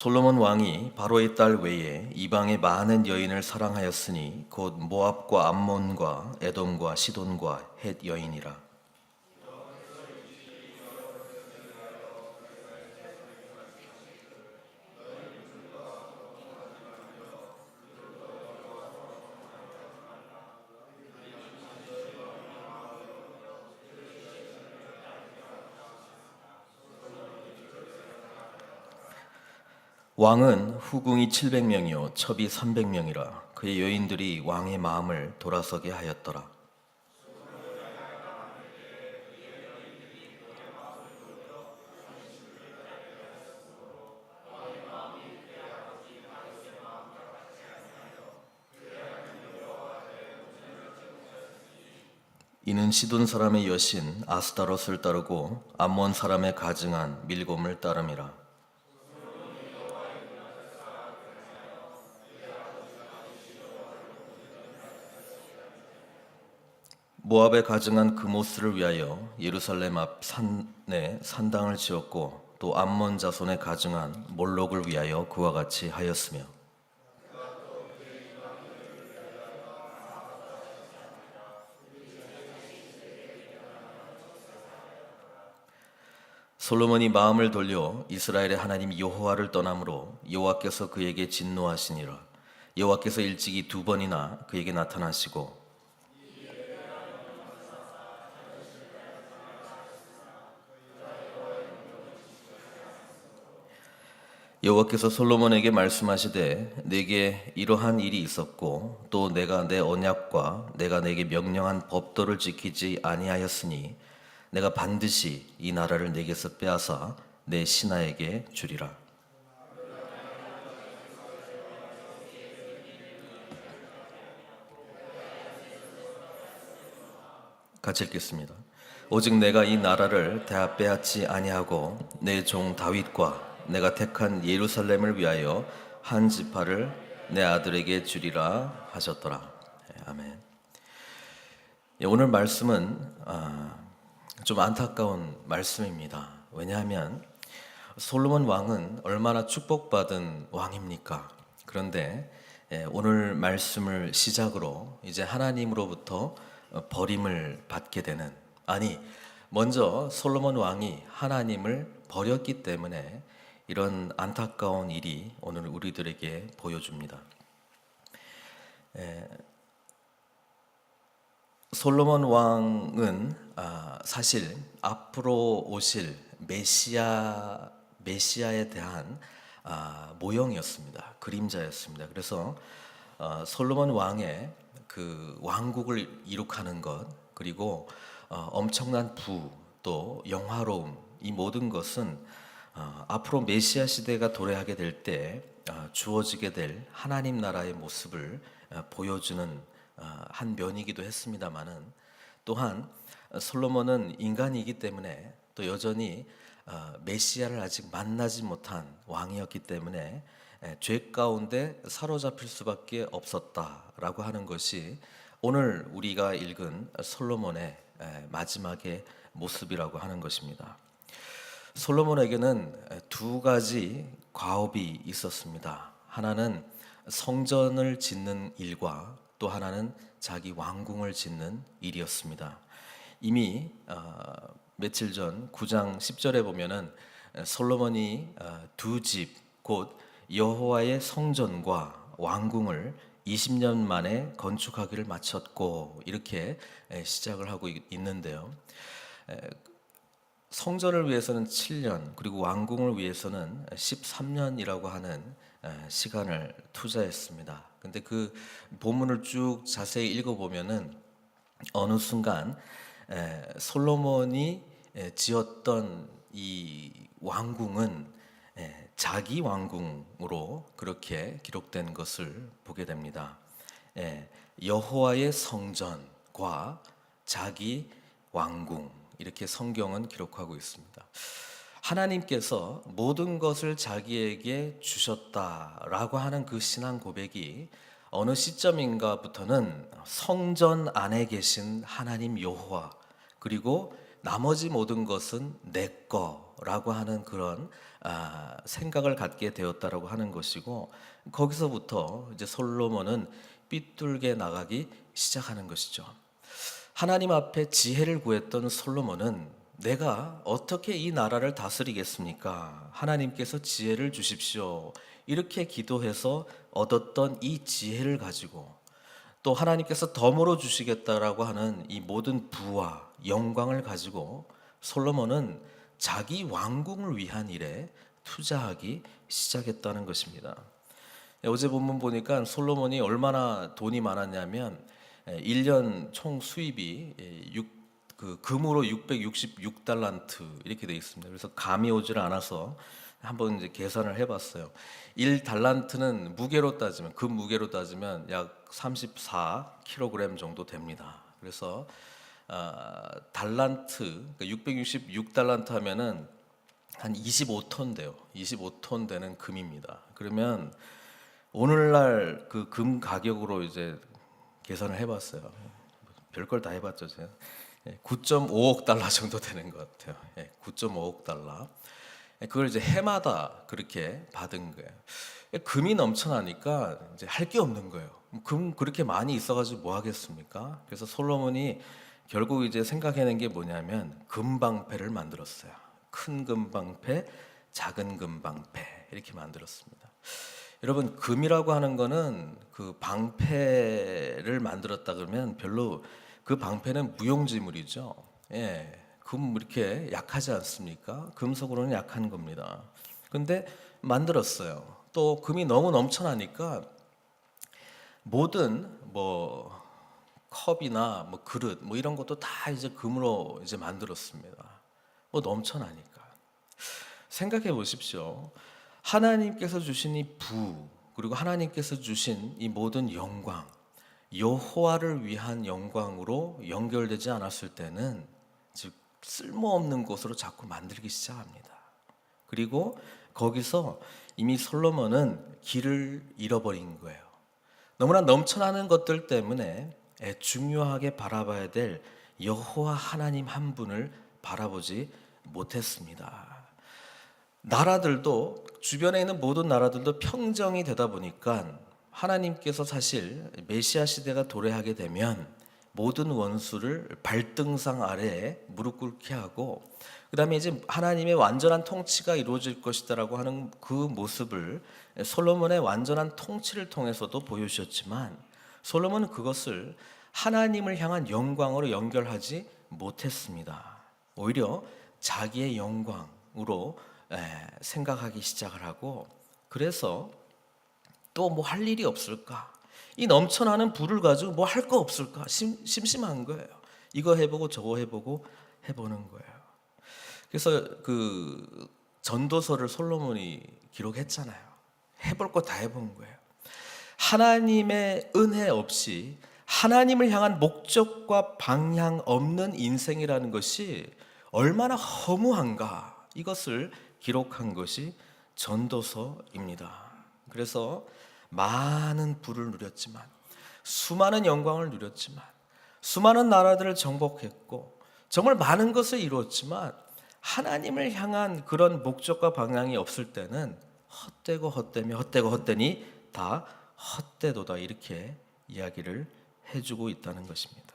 솔로몬 왕이 바로의 딸 외에 이방의 많은 여인을 사랑하였으니 곧 모압과 암몬과 에돔과 시돈과 헷 여인이라. 왕은 후궁이 700명이요 첩이 300명이라. 그의 여인들이 왕의 마음을 돌아서게 하였더라. 이는 시돈 사람의 여신 아스타롯을 따르고 암몬 사람의 가증한 밀곰을 따름이라. 모압에 가증한 그모스를 위하여 예루살렘 앞 산에 산당을 지었고 또 암몬 자손에 가증한 몰록을 위하여 그와 같이 하였으며 솔로몬이 마음을 돌려 이스라엘의 하나님 여호와를 떠남으로 여호와께서 그에게 진노하시니라. 여호와께서 일찍이 2번이나 그에게 나타나시고 여호와께서 솔로몬에게 말씀하시되 내게 이러한 일이 있었고 또 내가 내 언약과 내가 내게 명령한 법도를 지키지 아니하였으니 내가 반드시 이 나라를 내게서 빼앗아 내 신하에게 주리라. 같이 읽겠습니다. 오직 내가 이 나라를 다 빼앗지 아니하고 내 종 다윗과 내가 택한 예루살렘을 위하여 한 지파를 내 아들에게 주리라 하셨더라. 아멘. 오늘 말씀은 좀 안타까운 말씀입니다. 왜냐하면 솔로몬 왕은 얼마나 축복받은 왕입니까? 그런데 오늘 말씀을 시작으로 이제 하나님으로부터 버림을 받게 되는, 먼저 솔로몬 왕이 하나님을 버렸기 때문에 이런 안타까운 일이 오늘 우리들에게 보여줍니다. 솔로몬 왕은 사실 앞으로 오실 메시아에 대한 모형이었습니다. 그림자였습니다. 그래서 솔로몬 왕의 그 왕국을 이룩하는 것, 그리고 엄청난 부, 또 영화로움, 이 모든 것은 앞으로 메시아 시대가 도래하게 될 때 주어지게 될 하나님 나라의 모습을 보여주는 한 면이기도 했습니다마는, 또한 솔로몬은 인간이기 때문에 또 여전히 메시아를 아직 만나지 못한 왕이었기 때문에 죄 가운데 사로잡힐 수밖에 없었다라고 하는 것이 오늘 우리가 읽은 솔로몬의 마지막의 모습이라고 하는 것입니다. 솔로몬에게는 2가지 과업이 있었습니다. 하나는 성전을 짓는 일과 또 하나는 자기 왕궁을 짓는 일이었습니다. 이미 며칠 전 9장 10절에 보면은 솔로몬이 2집, 곧 여호와의 성전과 왕궁을 20년 만에 건축하기를 마쳤고, 이렇게 시작을 하고 있는데요. 성전을 위해서는 7년, 그리고 왕궁을 위해서는 13년이라고 하는 시간을 투자했습니다. 근데 그 본문을 쭉 자세히 읽어보면은 어느 순간 솔로몬이 지었던 이 왕궁은 자기 왕궁으로 그렇게 기록된 것을 보게 됩니다. 여호와의 성전과 자기 왕궁, 이렇게 성경은 기록하고 있습니다. 하나님께서 모든 것을 자기에게 주셨다라고 하는 그 신앙 고백이 어느 시점인가부터는 성전 안에 계신 하나님 여호와, 그리고 나머지 모든 것은 내 거라고 하는 그런 생각을 갖게 되었다라고 하는 것이고, 거기서부터 이제 솔로몬은 삐뚤게 나가기 시작하는 것이죠. 하나님 앞에 지혜를 구했던 솔로몬은 내가 어떻게 이 나라를 다스리겠습니까? 하나님께서 지혜를 주십시오. 이렇게 기도해서 얻었던 이 지혜를 가지고 또 하나님께서 덤으로 주시겠다라고 하는 이 모든 부와 영광을 가지고 솔로몬은 자기 왕궁을 위한 일에 투자하기 시작했다는 것입니다. 어제 본문 보니까 솔로몬이 얼마나 돈이 많았냐면 1년 총 수입이 금으로 666달란트 이렇게 되어 있습니다. 그래서 감이 오질 않아서 한번 이제 계산을 해봤어요. 1달란트는 무게로 따지면 금 무게로 따지면 약 34kg 정도 됩니다. 그래서 달란트, 그러니까 666달란트 하면은 한 25톤 돼요. 25톤 되는 금입니다. 그러면 오늘날 그 금 가격으로 이제 계산을 해봤어요. 별걸 다 해봤죠. 제가 9.5억 달러 정도 되는 것 같아요. 9.5억 달러. 그걸 이제 해마다 그렇게 받은 거예요. 금이 넘쳐나니까 이제 할 게 없는 거예요. 금 그렇게 많이 있어가지고 뭐 하겠습니까? 그래서 솔로몬이 결국 이제 생각해낸 게 뭐냐면 금방패를 만들었어요. 큰 금방패, 작은 금방패 이렇게 만들었습니다. 여러분, 금이라고 하는 거는 그 방패를 만들었다 그러면 별로 그 방패는 무용지물이죠. 금 이렇게 약하지 않습니까? 금속으로는 약한 겁니다. 근데 만들었어요. 또 금이 너무 넘쳐나니까 모든 뭐 컵이나 뭐 그릇 뭐 이런 것도 다 이제 금으로 이제 만들었습니다. 뭐 넘쳐나니까. 생각해 보십시오. 하나님께서 주신 이 부, 그리고 하나님께서 주신 이 모든 영광, 여호와를 위한 영광으로 연결되지 않았을 때는 즉 쓸모없는 곳으로 자꾸 만들기 시작합니다. 그리고 거기서 이미 솔로몬은 길을 잃어버린 거예요. 너무나 넘쳐나는 것들 때문에 중요하게 바라봐야 될 여호와 하나님 한 분을 바라보지 못했습니다. 나라들도, 주변에 있는 모든 나라들도 평정이 되다 보니까 하나님께서 사실 메시아 시대가 도래하게 되면 모든 원수를 발등상 아래에 무릎 꿇게 하고, 그 다음에 이제 하나님의 완전한 통치가 이루어질 것이다라고 하는 그 모습을 솔로몬의 완전한 통치를 통해서도 보여주셨지만, 솔로몬은 그것을 하나님을 향한 영광으로 연결하지 못했습니다. 오히려 자기의 영광으로 생각하기 시작을 하고, 그래서 또 뭐 할 일이 없을까? 이 넘쳐나는 부를 가지고 뭐 할 거 없을까? 심심한 거예요. 이거 해보고 저거 해보고 해보는 거예요. 그래서 그 전도서를 솔로몬이 기록했잖아요. 해볼 거 다 해본 거예요. 하나님의 은혜 없이 하나님을 향한 목적과 방향 없는 인생이라는 것이 얼마나 허무한가, 이것을 기록한 것이 전도서입니다. 그래서 많은 부를 누렸지만, 수많은 영광을 누렸지만, 수많은 나라들을 정복했고 정말 많은 것을 이루었지만 하나님을 향한 그런 목적과 방향이 없을 때는 헛되고 헛되며 헛되고 헛되니 다 헛되도다, 이렇게 이야기를 해주고 있다는 것입니다.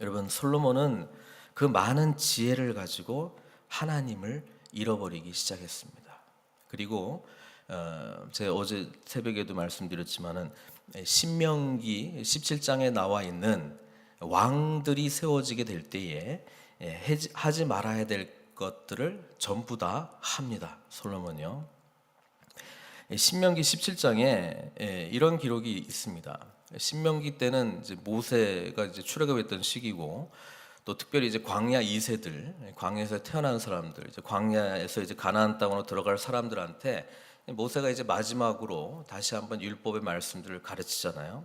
여러분, 솔로몬은 그 많은 지혜를 가지고 하나님을 잃어버리기 시작했습니다. 그리고 제가 어제 새벽에도 말씀드렸지만은 신명기 17장에 나와 있는 왕들이 세워지게 될 때에 하지 말아야 될 것들을 전부 다 합니다. 솔로몬이요. 신명기 17장에 이런 기록이 있습니다. 신명기 때는 이제 모세가 이제 출애굽했던 시기고, 또 특별히 이제 광야 2세들, 광야에서 태어난 사람들, 이제 광야에서 이제 가나안 땅으로 들어갈 사람들한테 모세가 이제 마지막으로 다시 한번 율법의 말씀들을 가르치잖아요.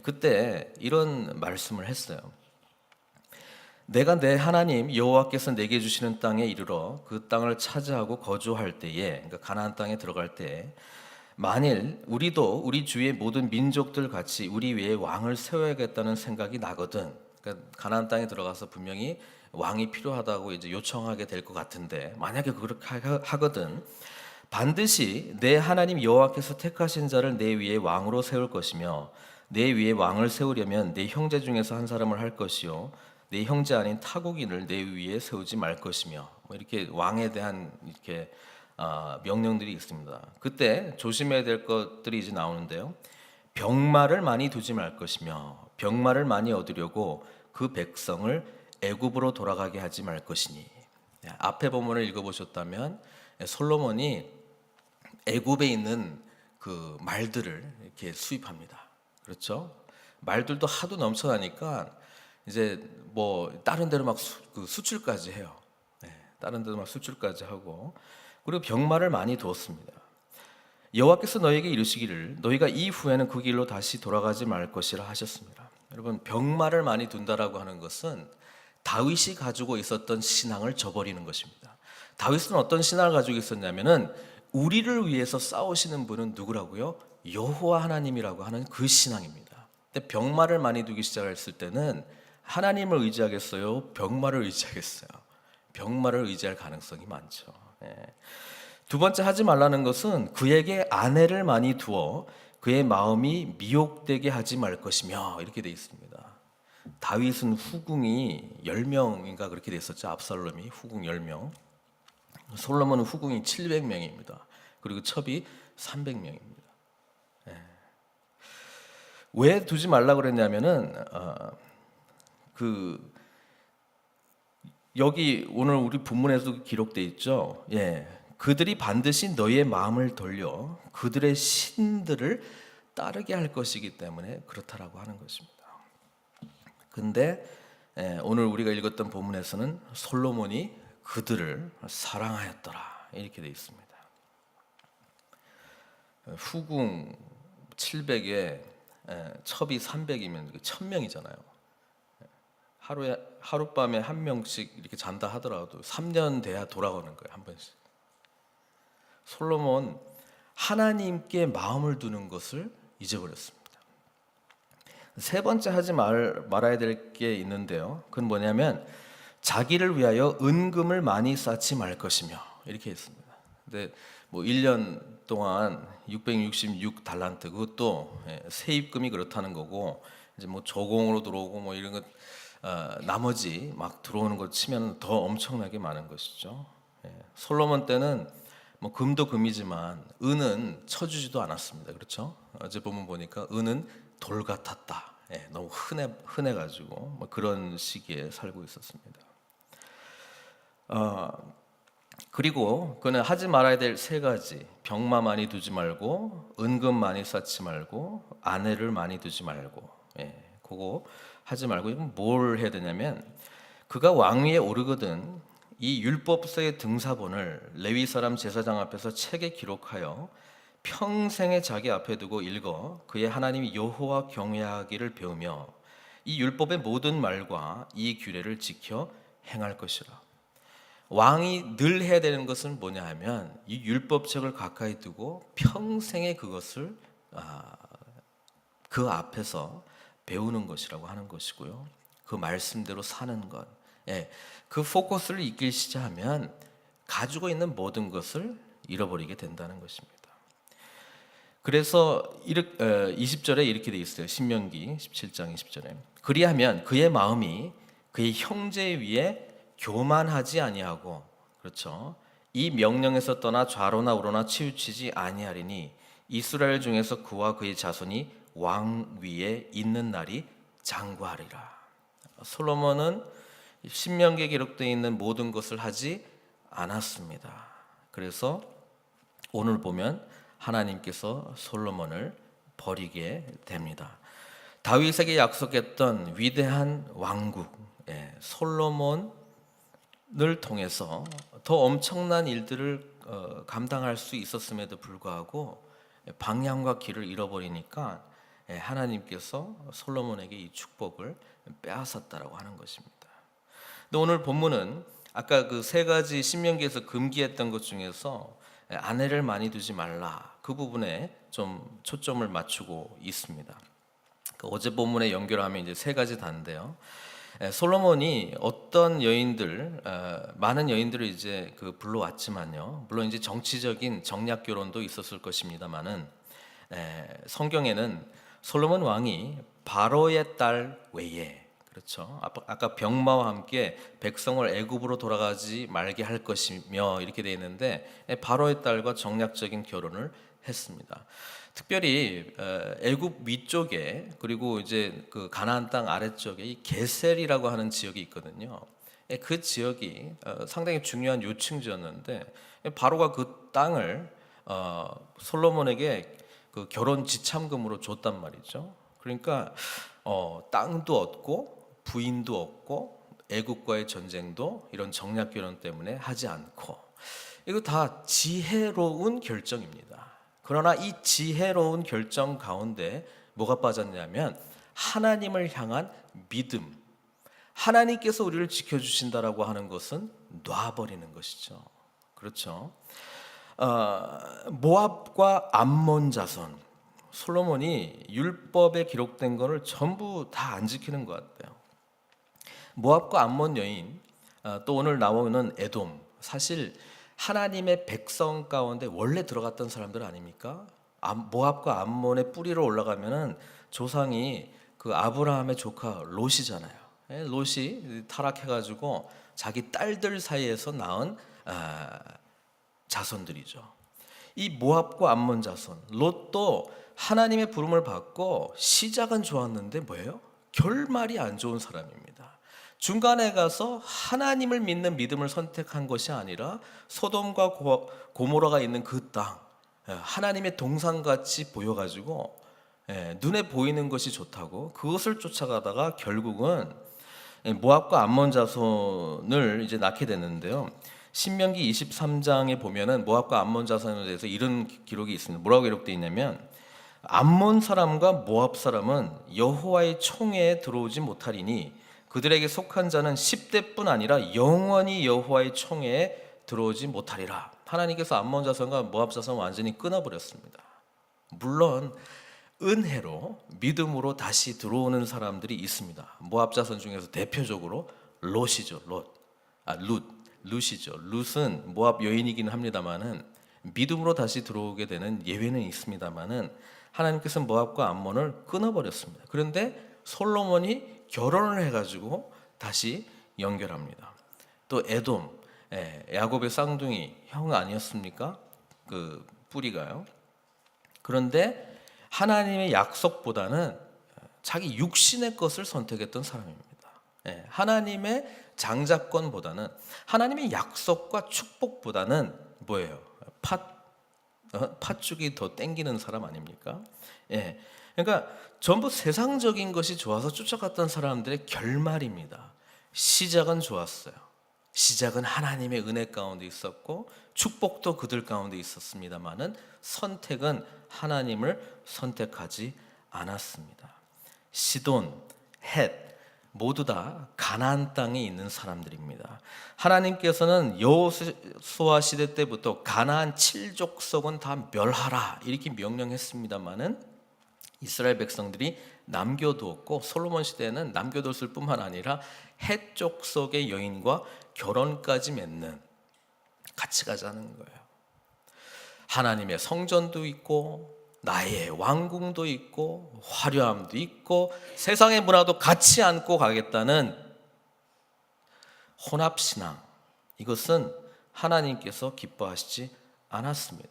그때 이런 말씀을 했어요. 내가 내 하나님 여호와께서 내게 주시는 땅에 이르러 그 땅을 차지하고 거주할 때에, 그러니까 가나안 땅에 들어갈 때에, 만일 우리도 우리 주위의 모든 민족들 같이 우리 위에 왕을 세워야겠다는 생각이 나거든. 그러니까 가나안 땅에 들어가서 분명히 왕이 필요하다고 이제 요청하게 될 것 같은데, 만약에 그렇게 하거든 반드시 내 하나님 여호와께서 택하신 자를 내 위에 왕으로 세울 것이며 내 위에 왕을 세우려면 내 형제 중에서 한 사람을 할 것이요 내 형제 아닌 타국인을 내 위에 세우지 말 것이며, 뭐 이렇게 왕에 대한 이렇게 명령들이 있습니다. 그때 조심해야 될 것들이 이제 나오는데요. 병마를 많이 두지 말 것이며 병마를 많이 얻으려고 그 백성을 애굽으로 돌아가게 하지 말 것이니. 앞에 본문을 읽어보셨다면 솔로몬이 애굽에 있는 그 말들을 이렇게 수입합니다. 그렇죠? 말들도 하도 넘쳐나니까 이제 뭐 다른 데로 막 수출까지 해요. 다른 데로 막 수출까지 하고, 그리고 병마를 많이 두었습니다. 여호와께서 너에게 이르시기를 너희가 이후에는 그 길로 다시 돌아가지 말 것이라 하셨습니다. 여러분, 병마를 많이 둔다라고 하는 것은 다윗이 가지고 있었던 신앙을 저버리는 것입니다. 다윗은 어떤 신앙을 가지고 있었냐면은 우리를 위해서 싸우시는 분은 누구라고요? 여호와 하나님이라고 하는 그 신앙입니다. 근데 병마를 많이 두기 시작했을 때는 하나님을 의지하겠어요? 병마를 의지하겠어요? 병마를 의지할 가능성이 많죠. 두 번째 하지 말라는 것은 그에게 아내를 많이 두어 그의 마음이 미혹되게 하지 말 것이며, 이렇게 돼 있습니다. 다윗은 후궁이 10명인가 그렇게 돼 있었죠. 압살롬이 후궁 10명, 솔로몬은 후궁이 700명입니다. 그리고 첩이 300명입니다. 왜 두지 말라 그랬냐면은 여기 오늘 우리 본문에도 기록돼 있죠. 그들이 반드시 너희의 마음을 돌려 그들의 신들을 따르게 할 것이기 때문에 그렇다라고 하는 것입니다. 근데 오늘 우리가 읽었던 본문에서는 솔로몬이 그들을 사랑하였더라 이렇게 되어 있습니다. 후궁 700에 첩이 300이면 1000명이잖아요. 하룻밤에 한 명씩 이렇게 잔다 하더라도 3년 돼야 돌아오는 거예요, 한 번씩. 솔로몬 하나님께 마음을 두는 것을 잊어버렸습니다. 세 번째 하지 말아야 될 게 있는데요. 그건 뭐냐면 자기를 위하여 은금을 많이 쌓지 말 것이며, 이렇게 했습니다. 근데 뭐 1년 동안 666달란트, 그것도 세입금이 그렇다는 거고, 이제 뭐 저공으로 들어오고 뭐 이런 것 나머지 막 들어오는 것 치면 더 엄청나게 많은 것이죠. 솔로몬 때는 뭐 금도 금이지만 은은 쳐주지도 않았습니다. 그렇죠? 어제 보면 보니까 은은 돌 같았다. 너무 흔해가지고 뭐 그런 시기에 살고 있었습니다. 그리고 그는 하지 말아야 될 세 가지: 병마 많이 두지 말고, 은금 많이 쌓지 말고, 아내를 많이 두지 말고. 그거 하지 말고, 이건 뭘 해야 되냐면 그가 왕위에 오르거든 이 율법서의 등사본을 레위 사람 제사장 앞에서 책에 기록하여 평생에 자기 앞에 두고 읽어 그의 하나님 여호와 경외하기를 배우며 이 율법의 모든 말과 이 규례를 지켜 행할 것이라. 왕이 늘 해야 되는 것은 뭐냐 하면 이 율법책을 가까이 두고 평생에 그것을 그 앞에서 배우는 것이라고 하는 것이고요. 그 말씀대로 사는 것. 그 포커스를 잊기 하면 가지고 있는 모든 것을 잃어버리게 된다는 것입니다. 그래서 20절에 이렇게 돼 있어요. 신명기 17장 20절에 그리하면 그의 마음이 그의 형제 위에 교만하지 아니하고, 그렇죠, 이 명령에서 떠나 좌로나 우로나 치우치지 아니하리니 이스라엘 중에서 그와 그의 자손이 왕 위에 있는 날이 장구하리라. 솔로몬은 신명기에 기록되어 있는 모든 것을 하지 않았습니다. 그래서 오늘 보면 하나님께서 솔로몬을 버리게 됩니다. 다윗에게 약속했던 위대한 왕국, 솔로몬을 통해서 더 엄청난 일들을 감당할 수 있었음에도 불구하고 방향과 길을 잃어버리니까 하나님께서 솔로몬에게 이 축복을 빼앗았다라고 하는 것입니다. 근데 오늘 본문은 아까 그 세 가지 신명기에서 금기했던 것 중에서 아내를 많이 두지 말라, 그 부분에 좀 초점을 맞추고 있습니다. 어제 본문에 연결하면 이제 세 가지 단데요. 솔로몬이 어떤 많은 여인들을 이제 불러왔지만요. 물론 이제 정치적인 정략 결혼도 있었을 것입니다만은 성경에는 솔로몬 왕이 바로의 딸 외에, 그렇죠, 아까 병마와 함께 백성을 애굽으로 돌아가지 말게 할 것이며 이렇게 되어 있는데 바로의 딸과 정략적인 결혼을 했습니다. 특별히 애굽 위쪽에, 그리고 이제 그 가나안 땅 아래쪽에 이 게셀이라고 하는 지역이 있거든요. 그 지역이 상당히 중요한 요충지였는데 바로가 그 땅을 솔로몬에게 그 결혼 지참금으로 줬단 말이죠. 그러니까 땅도 얻고 부인도 얻고 애국과의 전쟁도 이런 정략 결혼 때문에 하지 않고, 이거 다 지혜로운 결정입니다. 그러나 이 지혜로운 결정 가운데 뭐가 빠졌냐면 하나님을 향한 믿음, 하나님께서 우리를 지켜주신다라고 하는 것은 놔버리는 것이죠. 그렇죠. 모압과 암몬 자손, 솔로몬이 율법에 기록된 것을 전부 다 안 지키는 것 같아요. 모압과 암몬 여인, 또 오늘 나오는 에돔, 사실 하나님의 백성 가운데 원래 들어갔던 사람들 아닙니까? 모압과 암몬의 뿌리로 올라가면은 조상이 그 아브라함의 조카 롯이잖아요. 롯이 타락해가지고 자기 딸들 사이에서 낳은 자손들이죠. 이 모압과 암몬 자손, 롯도 하나님의 부름을 받고 시작은 좋았는데 뭐예요? 결말이 안 좋은 사람입니다. 중간에 가서 하나님을 믿는 믿음을 선택한 것이 아니라 소돔과 고모라가 있는 그 땅, 하나님의 동산같이 보여가지고 눈에 보이는 것이 좋다고 그것을 쫓아가다가 결국은 모압과 암몬 자손을 이제 낳게 됐는데요. 신명기 23장에 보면은 모압과 암몬 자손에 대해서 이런 기록이 있습니다. 뭐라고 기록되어 있냐면 암몬 사람과 모압 사람은 여호와의 총회에 들어오지 못하리니 그들에게 속한 자는 10대뿐 아니라 영원히 여호와의 총회에 들어오지 못하리라. 하나님께서 암몬 자손과 모압 자손을 완전히 끊어버렸습니다. 물론 은혜로 믿음으로 다시 들어오는 사람들이 있습니다. 모압 자손 중에서 대표적으로 롯이죠. 룻이죠. 룻은 모압 여인이긴 합니다만은 믿음으로 다시 들어오게 되는 예외는 있습니다만은 하나님께서는 모압과 암몬을 끊어버렸습니다. 그런데 솔로몬이 결혼을 해가지고 다시 연결합니다. 또 에돔, 야곱의 쌍둥이 형 아니었습니까? 그 뿌리가요. 그런데 하나님의 약속보다는 자기 육신의 것을 선택했던 사람입니다. 하나님의 장자권보다는, 하나님의 약속과 축복보다는 뭐예요? 팥죽이 더 땡기는 사람 아닙니까? 그러니까 전부 세상적인 것이 좋아서 쫓아갔던 사람들의 결말입니다. 시작은 좋았어요. 시작은 하나님의 은혜 가운데 있었고 축복도 그들 가운데 있었습니다만은 선택은 하나님을 선택하지 않았습니다. 시돈, 헷 모두 다 가나안 땅에 있는 사람들입니다. 하나님께서는 여호수아 시대 때부터 가나안 7족속은 다 멸하라 이렇게 명령했습니다마는 이스라엘 백성들이 남겨두었고 솔로몬 시대에는 남겨뒀을 뿐만 아니라 헷 족속의 여인과 결혼까지 맺는, 같이 가자는 거예요. 하나님의 성전도 있고 나의 왕궁도 있고 화려함도 있고 세상의 문화도 같이 안고 가겠다는 혼합신앙, 이것은 하나님께서 기뻐하시지 않았습니다.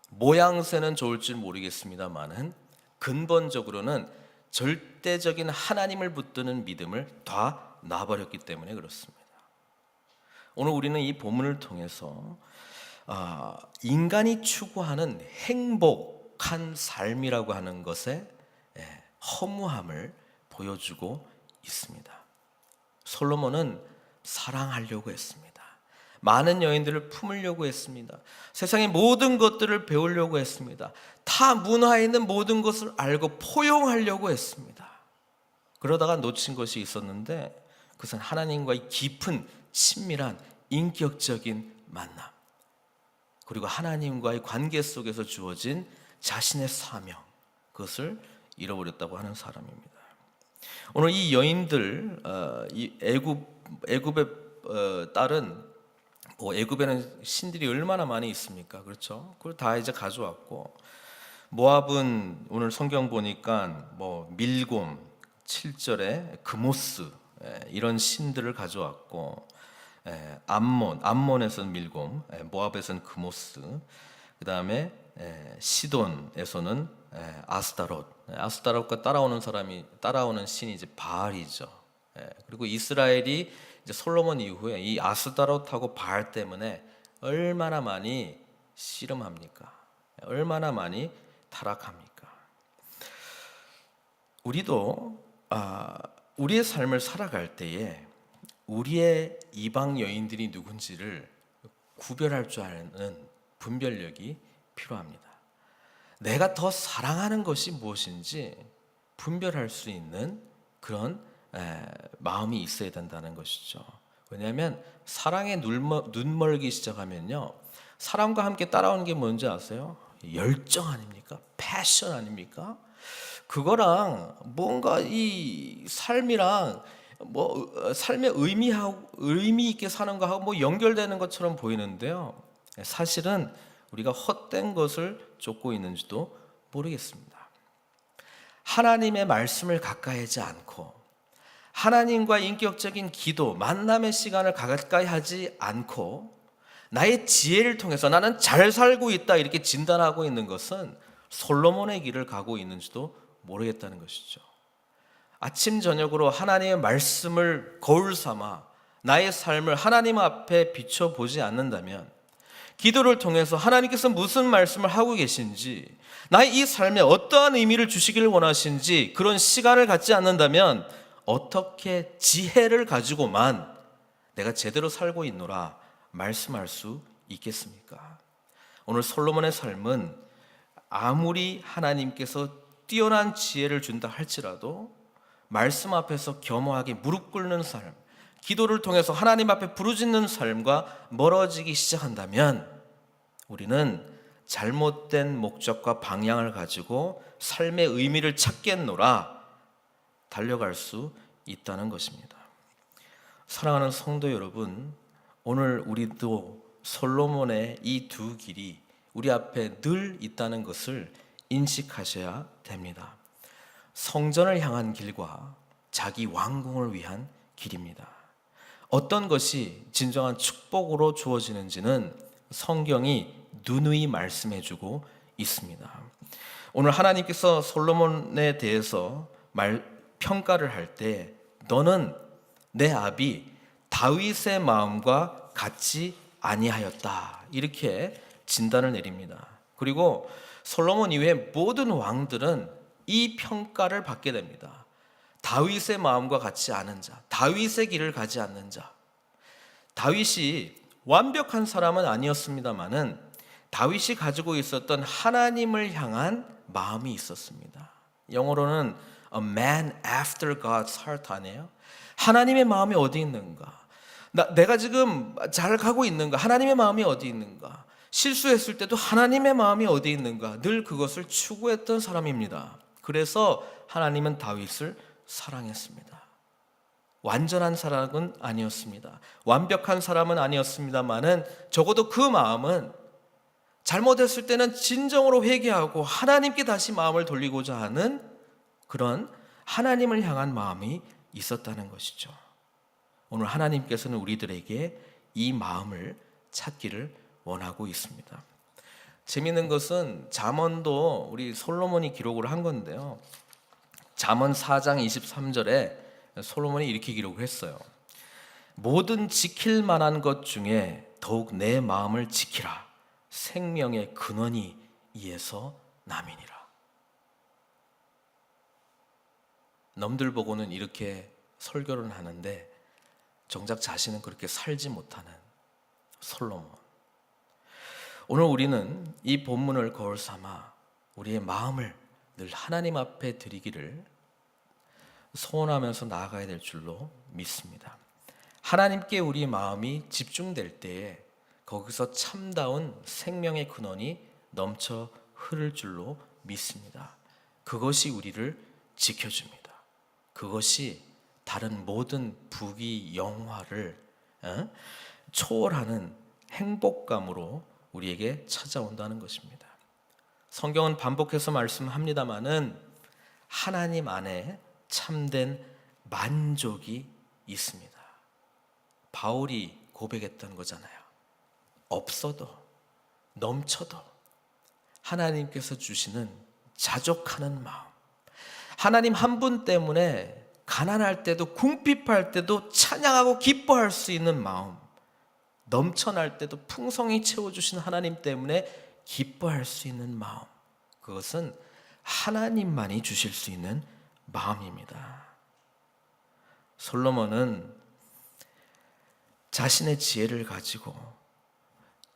모양새는 좋을 줄 모르겠습니다만은 근본적으로는 절대적인 하나님을 붙드는 믿음을 다 놔버렸기 때문에 그렇습니다. 오늘 우리는 이 본문을 통해서 인간이 추구하는 행복한 삶이라고 하는 것의 허무함을 보여주고 있습니다. 솔로몬은 사랑하려고 했습니다. 많은 여인들을 품으려고 했습니다. 세상의 모든 것들을 배우려고 했습니다. 타 문화에 있는 모든 것을 알고 포용하려고 했습니다. 그러다가 놓친 것이 있었는데 그것은 하나님과의 깊은 친밀한 인격적인 만남, 그리고 하나님과의 관계 속에서 주어진 자신의 사명, 그것을 잃어버렸다고 하는 사람입니다. 오늘 이 여인들, 이 애굽의 딸은, 애굽에는 신들이 얼마나 많이 있습니까? 그렇죠? 그걸 다 이제 가져왔고, 모압은 오늘 성경 보니까 밀곰 7절에 그모스, 이런 신들을 가져왔고, 암몬에서는 밀곰, 모압에서는 그모스, 그 다음에 시돈에서는 아스타롯과 따라오는 신이 이제 바알이죠. 그리고 이스라엘이 이제 솔로몬 이후에 이 아스타롯하고 바알 때문에 얼마나 많이 씨름합니까? 얼마나 많이 타락합니까? 우리도 우리의 삶을 살아갈 때에 우리의 이방 여인들이 누군지를 구별할 줄 아는 분별력이 필요합니다. 내가 더 사랑하는 것이 무엇인지 분별할 수 있는 그런 마음이 있어야 된다는 것이죠. 왜냐하면 사랑에 눈멀기 시작하면요, 사랑과 함께 따라오는 게 뭔지 아세요? 열정 아닙니까? 패션 아닙니까? 그거랑 뭔가 이 삶이랑 삶의 의미 있게 사는 거하고 연결되는 것처럼 보이는데요, 사실은 우리가 헛된 것을 쫓고 있는지도 모르겠습니다. 하나님의 말씀을 가까이 하지 않고 하나님과 인격적인 기도, 만남의 시간을 가까이 하지 않고 나의 지혜를 통해서 나는 잘 살고 있다 이렇게 진단하고 있는 것은 솔로몬의 길을 가고 있는지도 모르겠다는 것이죠. 아침 저녁으로 하나님의 말씀을 거울 삼아 나의 삶을 하나님 앞에 비춰보지 않는다면, 기도를 통해서 하나님께서 무슨 말씀을 하고 계신지, 나의 이 삶에 어떠한 의미를 주시기를 원하신지 그런 시간을 갖지 않는다면 어떻게 지혜를 가지고만 내가 제대로 살고 있노라 말씀할 수 있겠습니까? 오늘 솔로몬의 삶은 아무리 하나님께서 뛰어난 지혜를 준다 할지라도 말씀 앞에서 겸허하게 무릎 꿇는 삶, 기도를 통해서 하나님 앞에 부르짖는 삶과 멀어지기 시작한다면 우리는 잘못된 목적과 방향을 가지고 삶의 의미를 찾겠노라 달려갈 수 있다는 것입니다. 사랑하는 성도 여러분, 오늘 우리도 솔로몬의 이 두 길이 우리 앞에 늘 있다는 것을 인식하셔야 됩니다. 성전을 향한 길과 자기 왕궁을 위한 길입니다. 어떤 것이 진정한 축복으로 주어지는지는 성경이 누누이 말씀해주고 있습니다. 오늘 하나님께서 솔로몬에 대해서 평가를 할 때 너는 내 아비 다윗의 마음과 같지 아니하였다 이렇게 진단을 내립니다. 그리고 솔로몬 이후에 모든 왕들은 이 평가를 받게 됩니다. 다윗의 마음과 같지 않은 자, 다윗의 길을 가지 않는 자. 다윗이 완벽한 사람은 아니었습니다마는 다윗이 가지고 있었던 하나님을 향한 마음이 있었습니다. 영어로는 a man after God's heart 아니에요? 하나님의 마음이 어디 있는가? 내가 지금 잘 가고 있는가? 하나님의 마음이 어디 있는가? 실수했을 때도 하나님의 마음이 어디 있는가? 늘 그것을 추구했던 사람입니다. 그래서 하나님은 다윗을 사랑했습니다. 완전한 사람은 아니었습니다. 완벽한 사람은 아니었습니다만은 적어도 그 마음은 잘못했을 때는 진정으로 회개하고 하나님께 다시 마음을 돌리고자 하는 그런 하나님을 향한 마음이 있었다는 것이죠. 오늘 하나님께서는 우리들에게 이 마음을 찾기를 원하고 있습니다. 재미있는 것은 잠언도 우리 솔로몬이 기록을 한 건데요, 잠언 4장 23절에 솔로몬이 이렇게 기록을 했어요. 모든 지킬 만한 것 중에 더욱 내 마음을 지키라. 생명의 근원이 이에서 남이니라. 남들 보고는 이렇게 설교를 하는데 정작 자신은 그렇게 살지 못하는 솔로몬. 오늘 우리는 이 본문을 거울 삼아 우리의 마음을 늘 하나님 앞에 드리기를 소원하면서 나아가야 될 줄로 믿습니다. 하나님께 우리 마음이 집중될 때에 거기서 참다운 생명의 근원이 넘쳐 흐를 줄로 믿습니다. 그것이 우리를 지켜줍니다. 그것이 다른 모든 부귀 영화를 초월하는 행복감으로 우리에게 찾아온다는 것입니다. 성경은 반복해서 말씀합니다마는 하나님 안에 참된 만족이 있습니다. 바울이 고백했던 거잖아요. 없어도 넘쳐도 하나님께서 주시는 자족하는 마음, 하나님 한 분 때문에 가난할 때도 궁핍할 때도 찬양하고 기뻐할 수 있는 마음, 넘쳐날 때도 풍성히 채워주신 하나님 때문에 기뻐할 수 있는 마음, 그것은 하나님만이 주실 수 있는 마음입니다. 솔로몬은 자신의 지혜를 가지고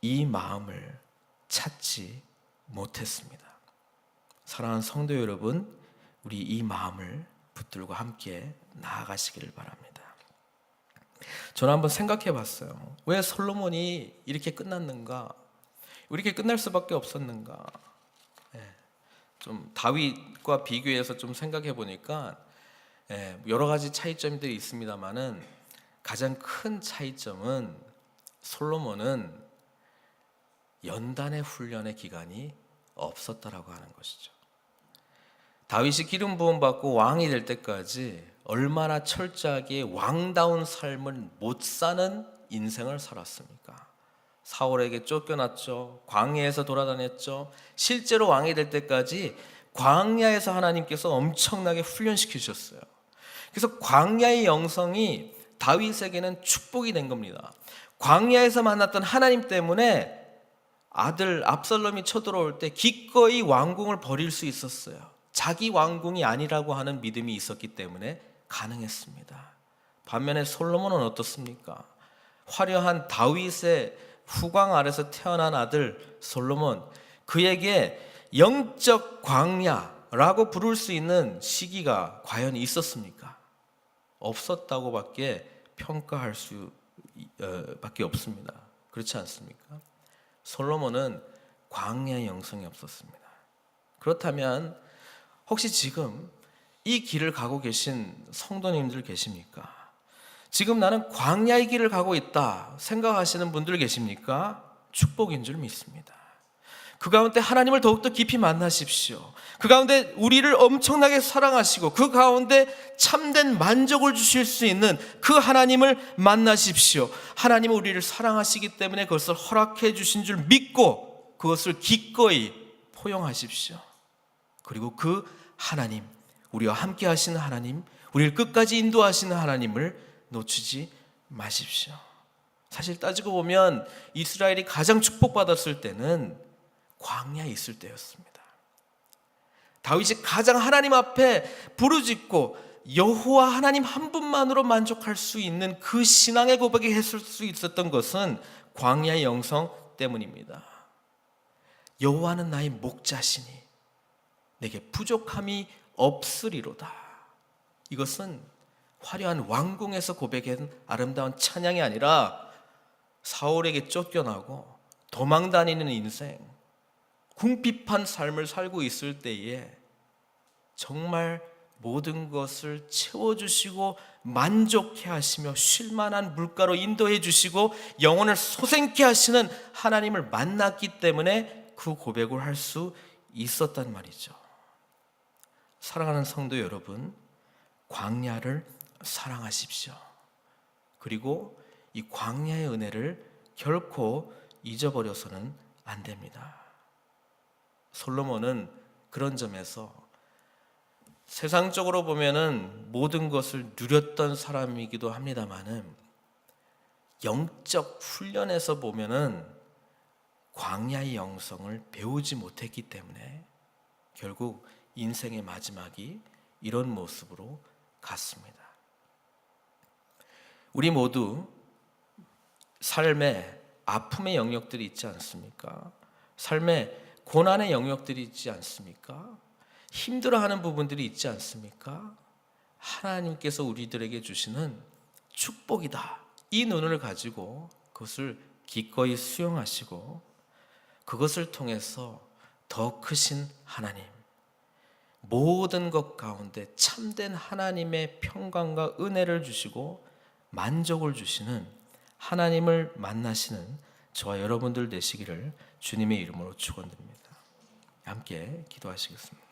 이 마음을 찾지 못했습니다. 사랑하는 성도 여러분, 우리 이 마음을 붙들고 함께 나아가시기를 바랍니다. 저는 한번 생각해 봤어요. 왜 솔로몬이 이렇게 끝났는가? 이렇게 끝날 수밖에 없었는가? 좀 다윗과 비교해서 좀 생각해 보니까 여러 가지 차이점들이 있습니다만은 가장 큰 차이점은 솔로몬은 연단의 훈련의 기간이 없었다라고 하는 것이죠. 다윗이 기름 부음 받고 왕이 될 때까지 얼마나 철저하게 왕다운 삶을 못 사는 인생을 살았습니까? 사울에게 쫓겨났죠. 광야에서 돌아다녔죠. 실제로 왕이 될 때까지 광야에서 하나님께서 엄청나게 훈련시키셨어요. 그래서 광야의 영성이 다윗에게는 축복이 된 겁니다. 광야에서 만났던 하나님 때문에 아들 압살롬이 쳐들어올 때 기꺼이 왕궁을 버릴 수 있었어요. 자기 왕궁이 아니라고 하는 믿음이 있었기 때문에 가능했습니다. 반면에 솔로몬은 어떻습니까? 화려한 다윗의 후광 아래서 태어난 아들 솔로몬, 그에게 영적 광야라고 부를 수 있는 시기가 과연 있었습니까? 없었다고 밖에 평가할 수 밖에 없습니다. 그렇지 않습니까? 솔로몬은 광야의 영성이 없었습니다. 그렇다면 혹시 지금 이 길을 가고 계신 성도님들 계십니까? 지금 나는 광야의 길을 가고 있다 생각하시는 분들 계십니까? 축복인 줄 믿습니다. 그 가운데 하나님을 더욱더 깊이 만나십시오. 그 가운데 우리를 엄청나게 사랑하시고 그 가운데 참된 만족을 주실 수 있는 그 하나님을 만나십시오. 하나님은 우리를 사랑하시기 때문에 그것을 허락해 주신 줄 믿고 그것을 기꺼이 포용하십시오. 그리고 그 하나님, 우리와 함께 하시는 하나님, 우리를 끝까지 인도하시는 하나님을 놓치지 마십시오. 사실 따지고 보면 이스라엘이 가장 축복받았을 때는 광야에 있을 때였습니다. 다윗이 가장 하나님 앞에 부르짖고 여호와 하나님 한 분만으로 만족할 수 있는 그 신앙의 고백이 했을 수 있었던 것은 광야의 영성 때문입니다. 여호와는 나의 목자시니 내게 부족함이 없으리로다. 이것은 화려한 왕궁에서 고백한 아름다운 찬양이 아니라 사울에게 쫓겨나고 도망 다니는 인생, 궁핍한 삶을 살고 있을 때에 정말 모든 것을 채워주시고 만족해 하시며 쉴만한 물가로 인도해 주시고 영혼을 솟생케 하시는 하나님을 만났기 때문에 그 고백을 할 수 있었단 말이죠. 사랑하는 성도 여러분, 광야를 사랑하십시오. 그리고 이 광야의 은혜를 결코 잊어버려서는 안 됩니다. 솔로몬은 그런 점에서 세상적으로 보면은 모든 것을 누렸던 사람이기도 합니다만은 영적 훈련에서 보면은 광야의 영성을 배우지 못했기 때문에 결국 인생의 마지막이 이런 모습으로 갔습니다. 우리 모두 삶에 아픔의 영역들이 있지 않습니까? 삶에 고난의 영역들이 있지 않습니까? 힘들어하는 부분들이 있지 않습니까? 하나님께서 우리들에게 주시는 축복이다. 이 눈을 가지고 그것을 기꺼이 수용하시고 그것을 통해서 더 크신 하나님, 모든 것 가운데 참된 하나님의 평강과 은혜를 주시고 만족을 주시는 하나님을 만나시는 저와 여러분들 되시기를 주님의 이름으로 축원드립니다. 함께 기도하시겠습니다.